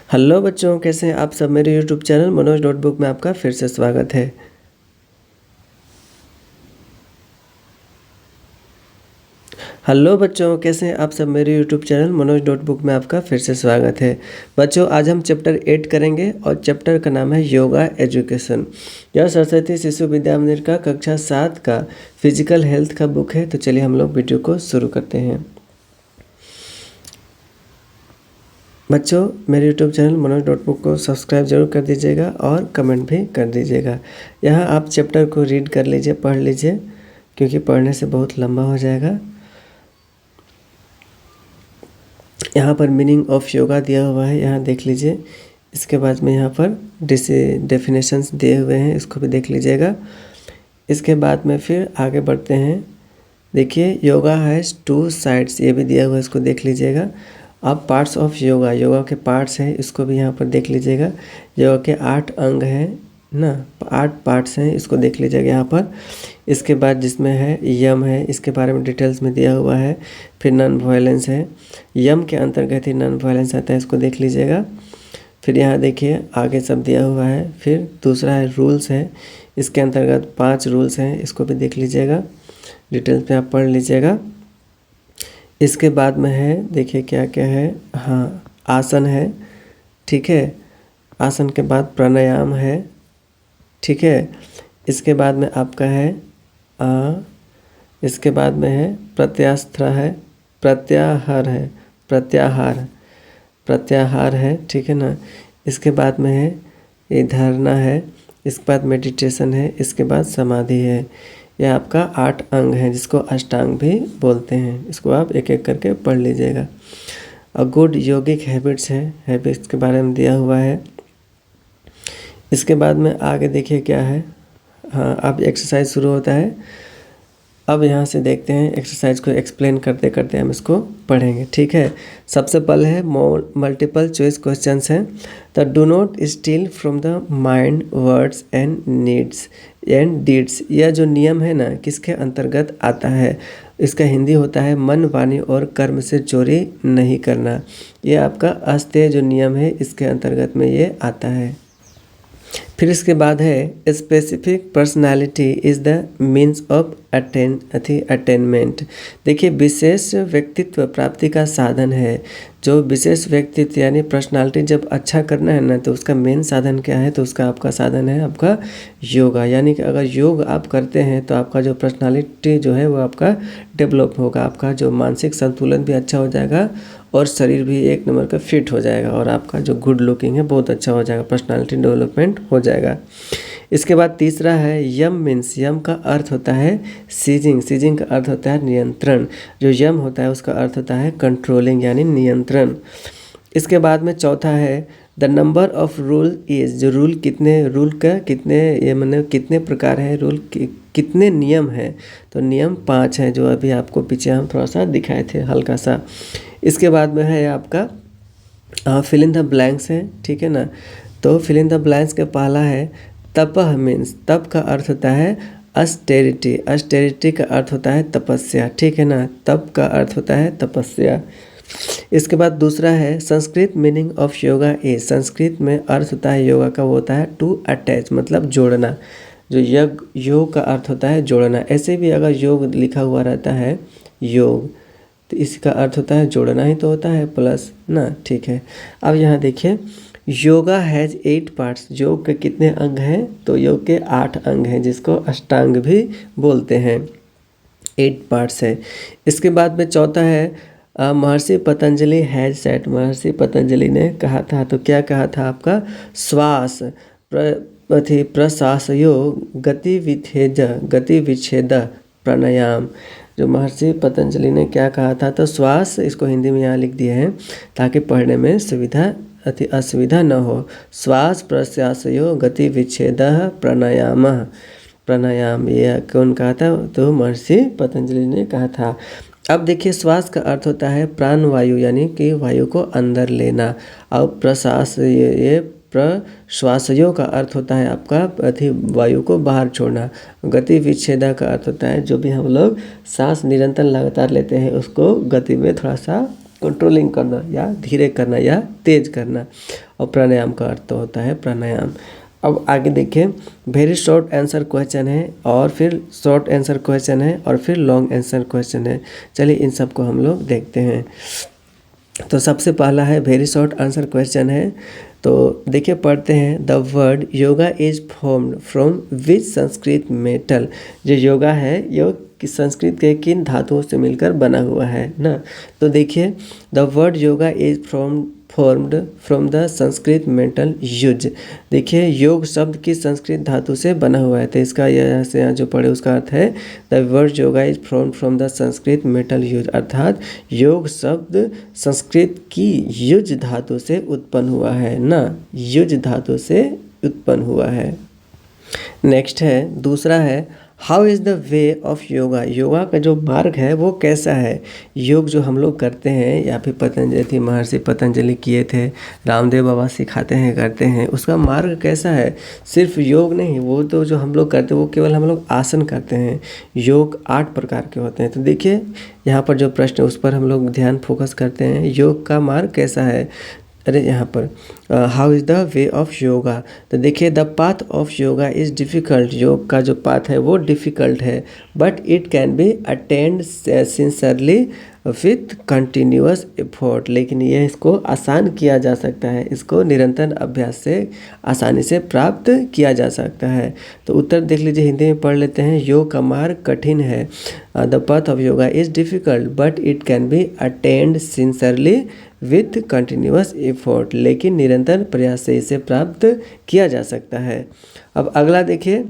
Hello बच्चों, कैसे हैं आप सब। मेरे यूट्यूब चैनल मनोज नोटबुक में आपका फिर से स्वागत है। हेलो बच्चों, कैसे हैं आप सब। मेरे यूट्यूब चैनल मनोज नोटबुक में आपका फिर से स्वागत है। बच्चों, आज हम चैप्टर 8 करेंगे और चैप्टर का नाम है योगा एजुकेशन। यह सरस्वती शिशु विद्या मंदिर का कक्षा 7 का फिजिकल हेल्थ का बुक है। तो चलिए हम लोग वीडियो को शुरू करते हैं। बच्चों, मेरे यूट्यूब चैनल मनोज नोटबुक को सब्सक्राइब जरूर कर दीजिएगा और कमेंट भी कर दीजिएगा। यहाँ आप चैप्टर को रीड कर लीजिए, पढ़ लीजिए, क्योंकि पढ़ने से बहुत लंबा हो जाएगा। यहाँ पर मीनिंग ऑफ योगा दिया हुआ है, यहाँ देख लीजिए। इसके बाद में यहाँ पर डेफिनेशंस दिए हुए हैं, इसको भी देख लीजिएगा। इसके बाद में फिर आगे बढ़ते हैं। देखिए, योगा हैज़ 2 साइड्स, ये भी दिया हुआ है, इसको देख लीजिएगा। अब पार्ट्स ऑफ योगा, योगा के पार्ट्स हैं, इसको भी यहाँ पर देख लीजिएगा। योगा के 8 अंग हैं ना, 8 पार्ट्स हैं, इसको देख लीजिएगा यहाँ पर। इसके बाद जिसमें है यम है, इसके बारे में डिटेल्स में दिया हुआ है। फिर नॉन वायलेंस है, यम के अंतर्गत ही नॉन वायलेंस आता है, इसको देख लीजिएगा। फिर यहाँ देखिए आगे सब दिया हुआ है। फिर दूसरा है रूल्स है, इसके अंतर्गत 5 रूल्स हैं, इसको भी देख लीजिएगा, डिटेल्स में आप पढ़ लीजिएगा। इसके बाद में है, देखिए क्या क्या है। हाँ, आसन है, ठीक है। आसन के बाद प्राणायाम है, ठीक है। इसके बाद में आपका है इसके बाद में है प्रत्यास्त्र है, प्रत्याहार है, प्रत्याहार है, ठीक है ना। इसके बाद में है ये धारणा है, इसके बाद मेडिटेशन है, इसके बाद समाधि है। यह आपका 8 अंग है, जिसको अष्टांग भी बोलते हैं। इसको आप एक एक करके पढ़ लीजिएगा। और गुड योगिक हैबिट्स है, हैबिट्स के बारे में दिया हुआ है। इसके बाद में आगे देखिए क्या है। हाँ, अब एक्सरसाइज शुरू होता है। अब यहाँ से देखते हैं, एक्सरसाइज को एक्सप्लेन करते करते हम इसको पढ़ेंगे, ठीक है। सबसे पहले है मल्टीपल चॉइस क्वेश्चंस हैं। The do not steel from the mind words and needs and deeds. यह जो नियम है ना, किसके अंतर्गत आता है। इसका हिंदी होता है मन, वाणी और कर्म से चोरी नहीं करना। ये आपका अस्तेय जो नियम है, इसके अंतर्गत में ये आता है। फिर इसके बाद है specific personality is the means of attainment. देखिए, विशेष व्यक्तित्व प्राप्ति का साधन है। जो विशेष व्यक्तित्व यानी पर्सनालिटी जब अच्छा करना है ना, तो उसका मेन साधन क्या है, तो उसका आपका साधन है आपका योगा। यानी कि अगर योग आप करते हैं तो आपका जो पर्सनालिटी जो है वो आपका डेवलप होगा, आपका जो मानसिक संतुलन भी अच्छा हो जाएगा और शरीर भी एक नंबर का फिट हो जाएगा, और आपका जो गुड लुकिंग है बहुत अच्छा हो जाएगा, पर्सनालिटी डेवलपमेंट हो जाएगा। इसके बाद तीसरा है यम मीन्स, यम का अर्थ होता है सीजिंग, सीजिंग का अर्थ होता है नियंत्रण। जो यम होता है उसका अर्थ होता है कंट्रोलिंग यानी नियंत्रण। इसके बाद में चौथा है the number of rule is, जो रूल कितने ये मैंने कितने प्रकार है, रूल कितने नियम हैं, तो नियम 5 हैं, जो अभी आपको पीछे हम थोड़ा सा दिखाए थे हल्का सा। इसके बाद में है आपका फिल इन द ब्लैंक्स है, ठीक है ना। तो फिल इन द ब्लैंक्स का पहला है तपह मीन्स, तप का अर्थ होता है अस्टेरिटी, अस्टेरिटी का अर्थ होता है तपस्या, ठीक है ना। तप का अर्थ होता है तपस्या। इसके बाद दूसरा है Sanskrit meaning of yoga is, Sanskrit में अर्थ होता है योगा का, वो होता है टू अटैच, मतलब जोड़ना। जो योग का अर्थ होता है जोड़ना। ऐसे भी अगर योग लिखा हुआ रहता है योग, तो इसका अर्थ होता है जोड़ना ही तो होता है, प्लस ना, ठीक है। अब यहाँ देखिए, योगा हैज़ 8 पार्ट्स। योग के कितने अंग हैं, तो योग के 8 अंग हैं, जिसको अष्टांग भी बोलते हैं। 8 पार्ट्स है। इसके बाद में चौथा है महर्षि पतंजलि हैज सेट, महर्षि पतंजलि ने कहा था, तो क्या कहा था आपका श्वास प्रश्वासयो गति विच्छेद प्राणायाम। जो महर्षि पतंजलि ने क्या कहा था, तो श्वास, इसको हिंदी में यहाँ लिख दिए हैं ताकि पढ़ने में असुविधा न हो। श्वास प्रश्वासयो गति विच्छेद प्राणायाम, प्राणायाम ये कौन कहा था, तो महर्षि पतंजलि ने कहा था। अब देखिए, श्वास का अर्थ होता है प्राण वायु, यानी कि वायु को अंदर लेना। और प्रश्वास ये प्रश्वासयों का अर्थ होता है आपका वायु को बाहर छोड़ना। गति विच्छेदा का अर्थ होता है जो भी हम लोग सांस निरंतर लगातार लेते हैं उसको गति में थोड़ा सा कंट्रोलिंग करना या धीरे करना या तेज करना। और प्राणायाम का अर्थ तो होता है प्राणायाम। अब आगे देखिए, वेरी शॉर्ट आंसर क्वेश्चन है और फिर शॉर्ट आंसर क्वेश्चन है और फिर लॉन्ग आंसर क्वेश्चन है। चलिए इन सब को हम लोग देखते हैं। तो सबसे पहला है वेरी शॉर्ट आंसर क्वेश्चन है। तो देखिए पढ़ते हैं, the word yoga is formed from which Sanskrit metal. जो योगा है योग कि संस्कृत के किन धातुओं से मिलकर बना हुआ है ना। तो देखिए, the word yoga is formed from the Sanskrit metal use. देखिए योग शब्द की संस्कृत धातु से बना हुआ है। तो इसका यहाँ से यहाँ जो पढ़े उसका अर्थ है, the word yoga is formed from the Sanskrit metal use, अर्थात योग शब्द संस्कृत की युज धातु से उत्पन्न हुआ है ना, युज धातु से उत्पन्न हुआ है। नेक्स्ट है, दूसरा है, how is the way of yoga. Yoga का जो मार्ग है वो कैसा है। योग जो हम लोग करते हैं या फिर पतंजलि महर्षि पतंजलि किए थे, रामदेव बाबा सिखाते हैं करते हैं, उसका मार्ग कैसा है। सिर्फ योग नहीं, वो तो जो हम लोग करते हैं वो केवल हम लोग आसन करते हैं। योग 8 प्रकार के होते हैं। तो देखिए यहाँ पर जो प्रश्न है उस पर हम लोग ध्यान फोकस करते हैं, योग का मार्ग कैसा है। अरे यहाँ पर how is the way of yoga. तो देखिए, the path of yoga is difficult. योग का जो पाथ है वो डिफ़िकल्ट है, but it can be attend सिंसरली with continuous effort. लेकिन यह इसको आसान किया जा सकता है, इसको निरंतर अभ्यास से आसानी से प्राप्त किया जा सकता है। तो उत्तर देख लीजिए, हिंदी में पढ़ लेते हैं। योग का मार्ग कठिन है, the path of yoga is difficult but it can be attend सिंसरली with continuous effort. लेकिन निरंतर प्रयास से इसे प्राप्त किया जा सकता है। अब अगला देखिए,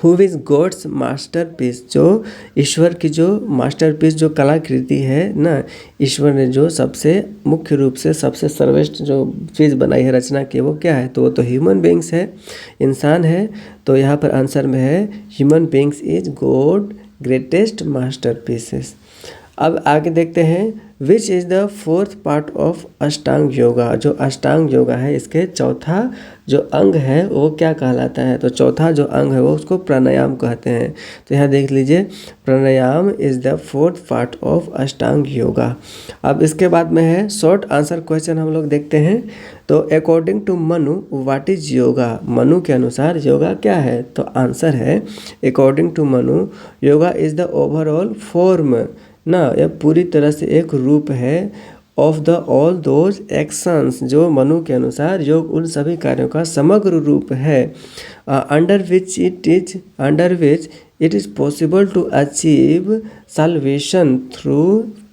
हु इज़ गॉड्स मास्टरपीस। जो ईश्वर की जो मास्टरपीस जो कलाकृति है ना, ईश्वर ने जो सबसे मुख्य रूप से सबसे सर्वश्रेष्ठ जो चीज़ बनाई है, रचना की, वो क्या है। तो वो तो ह्यूमन बींग्स है, इंसान है। तो यहाँ पर आंसर में है human beings is God greatest masterpieces. अब आगे देखते हैं, which is the fourth part of Ashtanga yoga. जो अष्टांग योगा है इसके चौथा जो अंग है वो क्या कहलाता है। तो चौथा जो अंग है वो उसको प्राणायाम कहते हैं। तो यहाँ देख लीजिए, pranayama is the fourth part of Ashtanga yoga. अब इसके बाद में है शॉर्ट आंसर क्वेश्चन हम लोग देखते हैं। तो according to Manu what is yoga. Manu के अनुसार योगा क्या है। तो आंसर है according to Manu yoga is the overall form ना, यह पूरी तरह से एक रूप है of the all those actions. जो मनु के अनुसार योग उन सभी कार्यों का समग्र रूप है, under which it is possible to achieve salvation through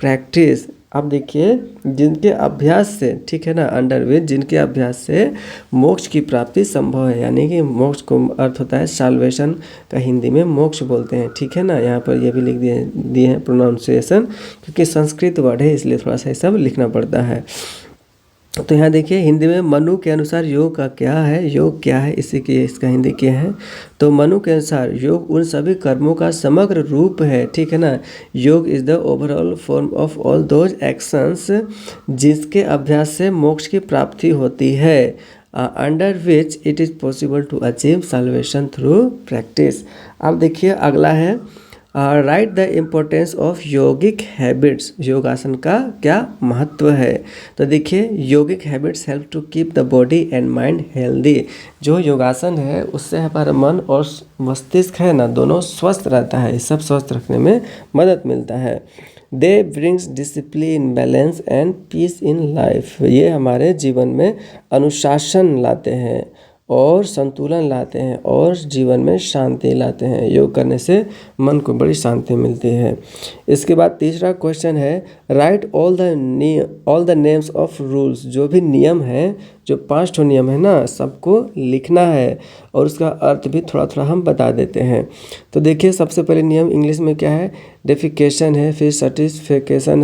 practice. अब देखिए, जिनके अभ्यास से, ठीक है ना, अंडर विच जिनके अभ्यास से मोक्ष की प्राप्ति संभव है। यानी कि मोक्ष को अर्थ होता है साल्वेशन का हिंदी में मोक्ष बोलते हैं, ठीक है ना। यहाँ पर ये भी लिख दिए हैं प्रोनाउंसिएशन, क्योंकि संस्कृत वर्ड है इसलिए थोड़ा सा ये सब लिखना पड़ता है। तो यहाँ देखिए, हिंदी में मनु के अनुसार योग का क्या है, योग क्या है, इसी की इसका हिंदी क्या है। तो मनु के अनुसार योग उन सभी कर्मों का समग्र रूप है, ठीक है ना। Yoga is the overall form of all those actions जिसके अभ्यास से मोक्ष की प्राप्ति होती है, under which it is possible to achieve salvation through practice. अब देखिए अगला है, right the importance of yogic habits. योगासन का क्या महत्व है। तो देखिए, yogic habits help to keep the body and mind healthy. जो योगासन है उससे हमारा मन और मस्तिष्क है ना, दोनों स्वस्थ रहता है। सब स्वस्थ रखने में मदद मिलता है। They brings discipline balance and peace in life. ये हमारे जीवन में अनुशासन लाते हैं और संतुलन लाते हैं और जीवन में शांति लाते हैं। योग करने से मन को बड़ी शांति मिलती है। इसके बाद तीसरा क्वेश्चन है, right all the names of rules. जो भी नियम हैं, जो 5 नियम है ना, सबको लिखना है और उसका अर्थ भी थोड़ा थोड़ा हम बता देते हैं। तो देखिए, सबसे पहले नियम इंग्लिश में क्या है, डेफिकेशन है, फिर सटिस्फैक्शन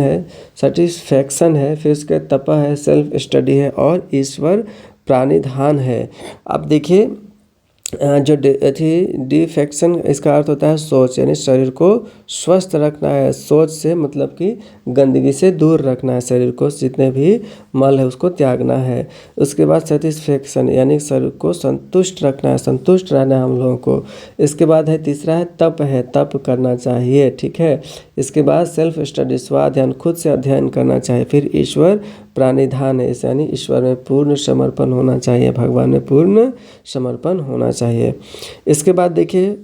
है, फिर उसके तपा है, सेल्फ स्टडी है और ईश्वर प्राणिधान है। अब देखिए, जो डिफेक्शन इसका अर्थ होता है शौच, यानी शरीर को स्वस्थ रखना है। शौच से मतलब कि गंदगी से दूर रखना है, शरीर को जितने भी मल है उसको त्यागना है। उसके बाद सेटिस्फेक्शन, यानी शरीर को संतुष्ट रखना है, संतुष्ट रहना है हम लोगों को। इसके बाद है तीसरा है तप, है तप करना चाहिए, ठीक है। इसके बाद सेल्फ स्टडी, स्वाध्यान, खुद से अध्ययन करना चाहिए। फिर ईश्वर प्राणिधान है, यानी ईश्वर में पूर्ण समर्पण होना चाहिए, भगवान में पूर्ण समर्पण होना चाहिए। इसके बाद देखिए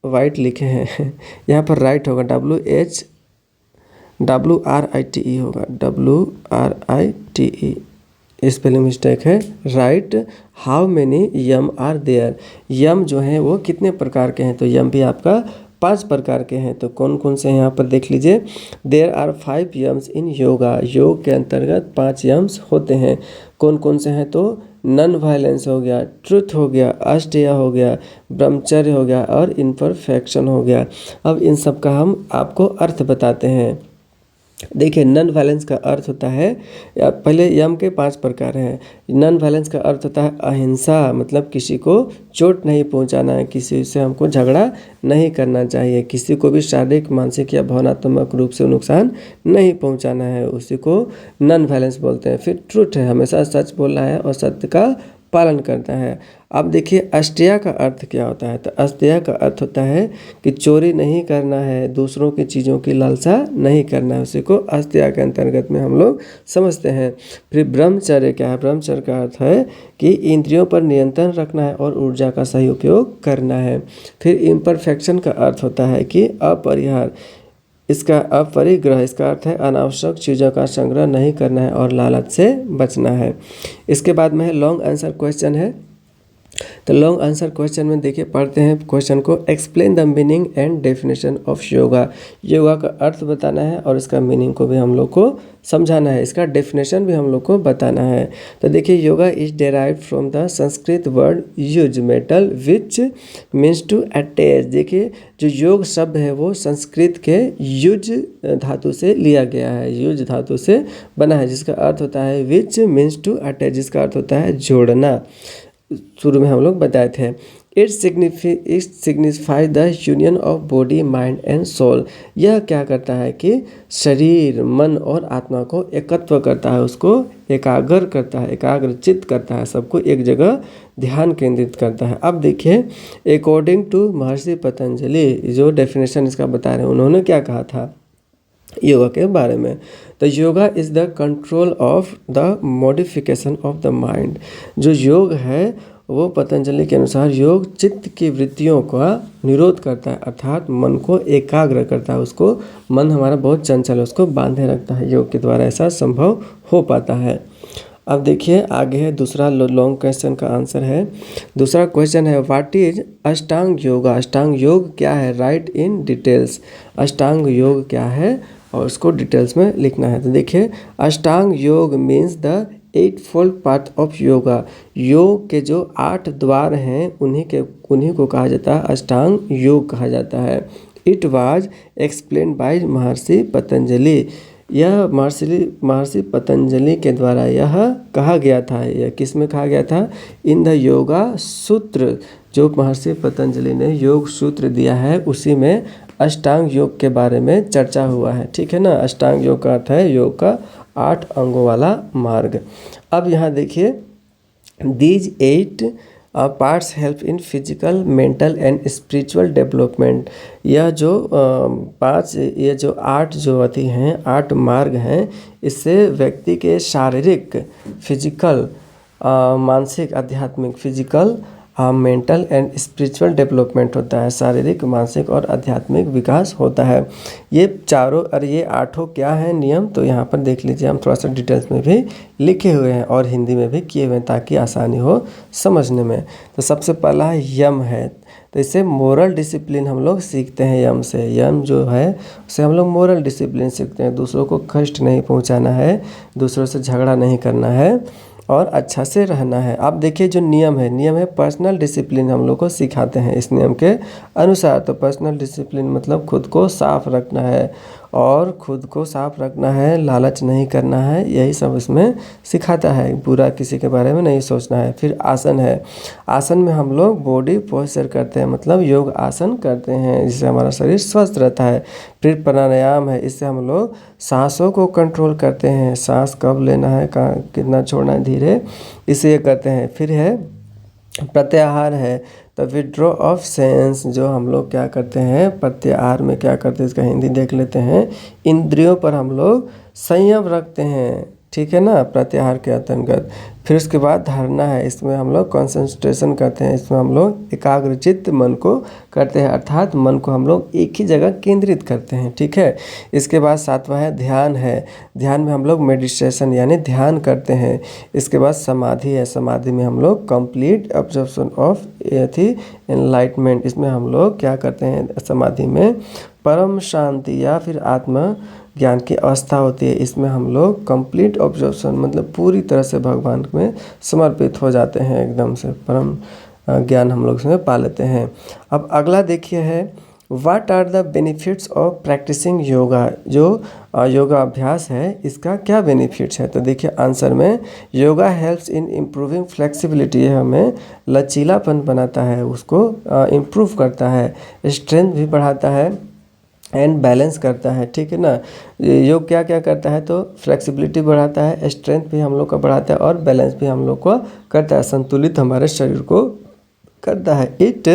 वाइट लिखे हैं यहाँ पर राइट होगा, WRITE होगा, WRITE, स्पेलिंग मिस्टेक है। Write how many yama are there, yama जो है वो कितने प्रकार के हैं, तो यम भी आपका 5 प्रकार के हैं। तो कौन कौन से हैं यहाँ पर देख लीजिए। देयर आर 5 यम्स इन योगा, योग के अंतर्गत 5 यम्स होते हैं। कौन कौन से हैं, तो नॉन वायलेंस हो गया, ट्रुथ हो गया, अष्टया हो गया, ब्रह्मचर्य हो गया और इम्परफेक्शन हो गया। अब इन सब का हम आपको अर्थ बताते हैं। देखिए नॉन वायलेंस का अर्थ होता है, पहले यम के 5 प्रकार हैं। नॉन वायलेंस का अर्थ होता है अहिंसा, मतलब किसी को चोट नहीं पहुंचाना है, किसी से हमको झगड़ा नहीं करना चाहिए, किसी को भी शारीरिक, मानसिक या भावनात्मक रूप से नुकसान नहीं पहुंचाना है, उसी को नॉन वायलेंस बोलते हैं। फिर ट्रुथ है, हमेशा सच बोलना है और सत्य का पालन करता है। अब देखिए अष्टया का अर्थ क्या होता है, तो अष्टया का अर्थ होता है कि चोरी नहीं करना है, दूसरों की चीज़ों की लालसा नहीं करना है, उसी को अष्टया के अंतर्गत में हम लोग समझते हैं। फिर ब्रह्मचर्य क्या है, ब्रह्मचर्य का अर्थ है कि इंद्रियों पर नियंत्रण रखना है और ऊर्जा का सही उपयोग करना है। फिर इम्परफेक्शन का अर्थ होता है कि अपरिहार, इसका अपरिग्रह, इसका अर्थ है अनावश्यक चीज़ों का संग्रह नहीं करना है और लालच से बचना है। इसके बाद में है लॉन्ग आंसर क्वेश्चन है, तो लॉन्ग आंसर क्वेश्चन में देखिए पढ़ते हैं क्वेश्चन को। Explain the meaning and definition of yoga, yoga का अर्थ बताना है और इसका मीनिंग को भी हम लोग को समझाना है, इसका डेफिनेशन भी हम लोग को बताना है। तो देखिए yoga is derived from the Sanskrit word yuj मेटल विच मीन्स टू अटैच। देखिए जो योग शब्द है वो संस्कृत के युज धातु से लिया गया है, युज धातु से बना है, जिसका अर्थ होता है विच मीन्स टू अटैच, जिसका अर्थ होता है जोड़ना, शुरू में हम लोग बताए थे। It signify the union of body mind and soul, यह क्या करता है कि शरीर, मन और आत्मा को एकत्व करता है, उसको एकाग्र करता है, एकाग्रचित करता है, सबको एक जगह ध्यान केंद्रित करता है। अब देखिए अकॉर्डिंग टू महर्षि पतंजलि, जो डेफिनेशन इसका बता रहे हैं, उन्होंने क्या कहा था योगा के बारे में, तो yoga is the control of the modification of the mind. जो योग है वो पतंजलि के अनुसार योग चित्त की वृत्तियों का निरोध करता है, अर्थात मन को एकाग्र करता है, उसको, मन हमारा बहुत चंचल है उसको बांधे रखता है, योग के द्वारा ऐसा संभव हो पाता है। अब देखिए आगे है दूसरा लॉन्ग क्वेश्चन का आंसर है। दूसरा क्वेश्चन है व्हाट इज अष्टांग योगा, अष्टांग योग क्या है, राइट इन डिटेल्स। अष्टांग योग क्या है और उसको डिटेल्स में लिखना है। तो देखिए अष्टांग योग means the 8 part of yoga, योग के जो 8 द्वार हैं उन्हीं को कहा जाता है अष्टांग योग कहा जाता है। इट वाज एक्सप्लेन बाय महर्षि पतंजलि, यह महर्षि पतंजलि के द्वारा यह कहा गया था, यह किस में कहा गया था, इन द योगा सूत्र, जो महर्षि पतंजलि ने योग सूत्र दिया है उसी में अष्टांग योग के बारे में चर्चा हुआ है, ठीक है ना। अष्टांग योग का अर्थ है योग का 8 अंगों वाला मार्ग। अब यहाँ देखिए these 8 parts help in physical, mental and spiritual development. यह जो 8 जो अति हैं, 8 मार्ग हैं, इससे व्यक्ति के शारीरिक, फिजिकल, मानसिक, आध्यात्मिक, physical, mental and spiritual development होता है, शारीरिक, मानसिक और आध्यात्मिक विकास होता है। ये चारों और ये 8 क्या हैं नियम, तो यहाँ पर देख लीजिए, हम थोड़ा सा डिटेल्स में भी लिखे हुए हैं और हिंदी में भी किए हुए हैं ताकि आसानी हो समझने में। तो सबसे पहला है यम है, तो इससे मोरल डिसिप्लिन हम लोग सीखते हैं यम से। यम जो है उससे हम लोग मोरल डिसिप्लिन सीखते हैं, दूसरों को कष्ट नहीं पहुँचाना है, दूसरों से झगड़ा नहीं करना है और अच्छा से रहना है। आप देखिए जो नियम है पर्सनल डिसिप्लिन हम लोग को सिखाते हैं इस नियम के अनुसार। तो पर्सनल डिसिप्लिन मतलब खुद को साफ रखना है और खुद को साफ रखना है, लालच नहीं करना है, यही सब इसमें सिखाता है। बुरा किसी के बारे में नहीं सोचना है। फिर आसन है। आसन में हम लोग बॉडी पोस्चर करते हैं, मतलब योग आसन करते हैं, जिससे हमारा शरीर स्वस्थ रहता है। फिर प्राणायाम है। इससे हम लोग सांसों को कंट्रोल करते हैं, सांस कब लेना है, कहाँ कितना छोड़ना है, धीरे, इसे ये करते हैं। फिर है प्रत्याहार है। तो विड्रॉ ऑफ सेंस, जो हम लोग क्या करते हैं, प्रत्याहार में क्या करते हैं, इसका हिंदी देख लेते हैं। इंद्रियों पर हम लोग संयम रखते हैं, ठीक है ना, प्रत्याहार के अंतर्गत। फिर उसके बाद धारणा है। इसमें हम लोग कंसंट्रेशन करते हैं, इसमें हम लोग एकाग्रचित्त मन को करते हैं, अर्थात मन को हम लोग एक ही जगह केंद्रित करते हैं, ठीक है। इसके बाद सातवां है ध्यान है। ध्यान में हम लोग मेडिटेशन यानी ध्यान करते हैं। इसके बाद समाधि है। समाधि में हम लोग कंप्लीट ऑब्जर्वेशन ऑफ एनलाइटमेंट, इसमें हम लोग क्या करते हैं, समाधि में परम शांति या फिर आत्मा ज्ञान की अवस्था होती है। इसमें हम लोग कंप्लीट ऑब्जर्वेशन, मतलब पूरी तरह से भगवान में समर्पित हो जाते हैं, एकदम से परम ज्ञान हम लोग इसमें पा लेते हैं। अब अगला देखिए है, what are the benefits of practicing yoga. जो योगा अभ्यास है, इसका क्या बेनिफिट्स है। तो देखिए आंसर में, yoga helps in improving flexibility, ये हमें लचीलापन बनाता है, उसको इम्प्रूव करता है, स्ट्रेंथ भी बढ़ाता है एंड बैलेंस करता है, ठीक है ना। योग क्या क्या करता है, तो फ्लेक्सिबिलिटी बढ़ाता है, स्ट्रेंथ भी हम लोग का बढ़ाता है और बैलेंस भी हम लोग को करता है, संतुलित हमारे शरीर को करता है। इट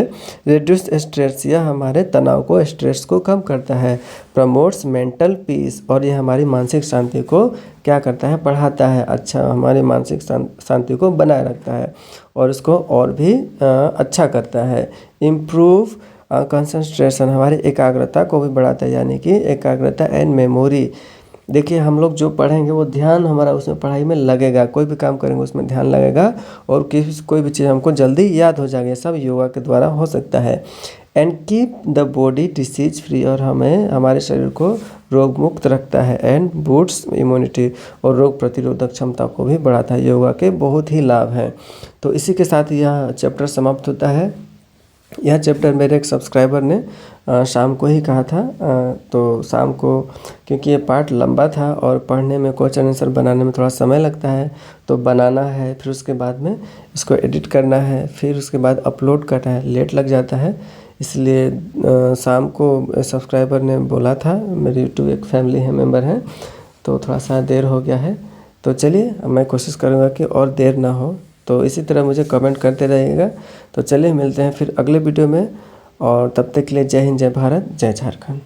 रिड्यूस स्ट्रेस, यह हमारे तनाव को, स्ट्रेस को कम करता है। प्रमोट्स मेंटल पीस, और यह हमारी मानसिक शांति को क्या करता है, बढ़ाता है, अच्छा हमारी मानसिक शांति को बनाए रखता है और इसको और भी अच्छा करता है। इम्प्रूव कंसंट्रेशन, हमारी एकाग्रता को भी बढ़ाता है, यानी कि एकाग्रता एंड मेमोरी। देखिए हम लोग जो पढ़ेंगे वो ध्यान हमारा उसमें पढ़ाई में लगेगा, कोई भी काम करेंगे उसमें ध्यान लगेगा और कोई भी चीज़ हमको जल्दी याद हो जाएगी, सब योगा के द्वारा हो सकता है। And keep the body disease free, और हमें हमारे शरीर को रोग मुक्त रखता है। एंड बूट्स इम्यूनिटी, और रोग प्रतिरोधक क्षमता को भी बढ़ाता है। योगा के बहुत ही लाभ हैं। तो इसी के साथ यह चैप्टर समाप्त होता है। यह चैप्टर मेरे एक सब्सक्राइबर ने शाम को ही कहा था, तो शाम को, क्योंकि ये पार्ट लंबा था और पढ़ने में, क्वेश्चन आंसर बनाने में थोड़ा समय लगता है, तो बनाना है, फिर उसके बाद में इसको एडिट करना है, फिर उसके बाद अपलोड करना है, लेट लग जाता है। इसलिए शाम को सब्सक्राइबर ने बोला था, मेरी यूट्यूब एक फैमिली है, मेम्बर हैं, तो थोड़ा सा देर हो गया है। तो चलिए मैं कोशिश करूँगा कि और देर ना हो, तो इसी तरह मुझे कमेंट करते रहिएगा। तो चलिए मिलते हैं फिर अगले वीडियो में, और तब तक के लिए जय हिंद, जय भारत, जय झारखंड।